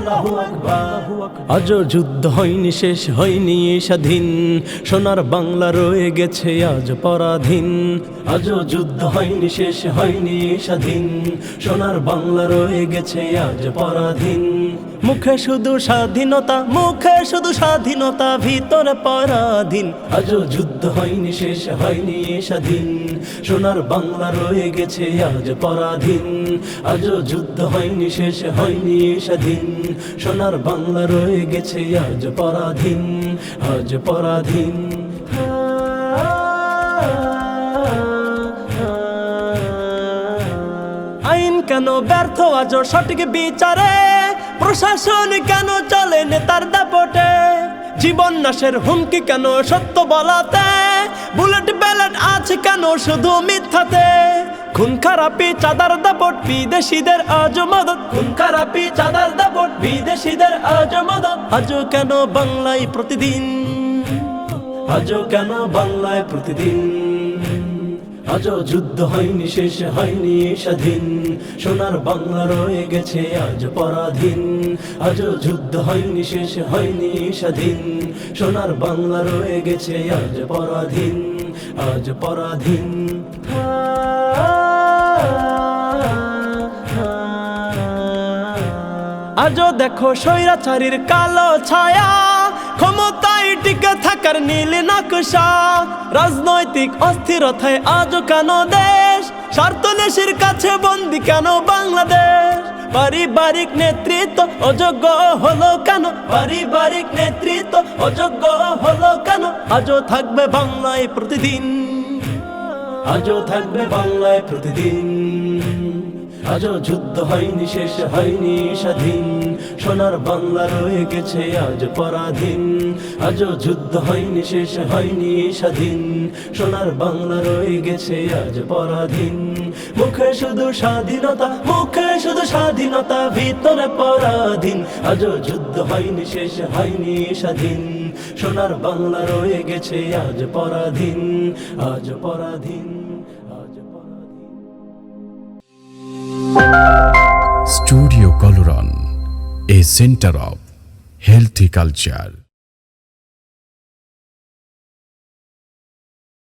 আল্লাহু আকবার। আজও যুদ্ধ হয়নি, শেষ হয়নি স্বাধীন, সোনার বাংলা রয়ে গেছে আজ পরাধীন। আজও যুদ্ধ হয়নি, শেষ হয়নি স্বাধীন, সোনার বাংলা রয়ে গেছে আজ পরাধীন। মুখে শুধু স্বাধীনতা, মুখে শুধু স্বাধীনতা, ভিতরে পরাধীন। আজও যুদ্ধ হয়নি, শেষ হয়নি স্বাধীন, সোনার বাংলা রয়ে গেছে আজ পরাধীন। আজও যুদ্ধ হয়নি, শেষ হয়নি স্বাধীন, সোনার বাংলা রয়ে গেছে আজ পরাধীন, আজ পরাধীন। আইন কেন ব্যর্থ আজও সঠিক বিচারে, প্রশাসন কেন চলে নেতার দাপটে, জীবন নাশের হুমকি কেন সত্য বলাতে, বুলেট ব্যালেট আছে কেন শুধু মিথ্যাতে। খুন খারাপি চাঁদার দাপট বিদেশিদের আজ মদত, খুন খারাপি চাঁদার দাপট বিদেশিদের আজ মদত। আজও কেন বাংলায় প্রতিদিন, আজও কেন বাংলায় প্রতিদিন। আজও যুদ্ধ হয়নি, শেষ হয়নি স্বাধীন, সোনার বাংলা রয়ে গেছে আজ পরাধীন। আজও যুদ্ধ হয়নি, শেষ হয়নি স্বাধীন, সোনার বাংলা রয়ে গেছে আজ পরাধীন, আজ পরাধীন। আজও দেখো স্বৈরাচারীর কালো ছায়া, ক্ষমতায় টিকে থাকার নীল নকশা, রাজনৈতিক অস্থিরতায় আজও কেন দেশ, স্বার্থলেশের কাছে বন্দী কেন বাংলাদেশ। পারিবারিক নেতৃত্ব অযোগ্য হলো কেন, পারিবারিক নেতৃত্ব অযোগ্য হলো কেন। আজও থাকবে বাংলায় প্রতিদিন, আজও থাকবে বাংলায় প্রতিদিন। আজও যুদ্ধ হয়নি, শেষ হয়নি স্বাধীন, সোনার বাংলা রয়ে গেছে আজ পরাধীন। আজও যুদ্ধ হয়নি, শেষ হয়নি স্বাধীন, সোনার বাংলা রয়ে গেছে আজ পরাধীন। মুখে শুধু স্বাধীনতা, মুখে শুধু স্বাধীনতা, ভিতরে পরাধীন। আজও যুদ্ধ হয়নি, শেষ হয়নি স্বাধীন, সোনার বাংলা রয়ে গেছে আজ পরাধীন, আজ পরাধীন, আজ পরাধীন। Studio Coloron, a center of healthy culture.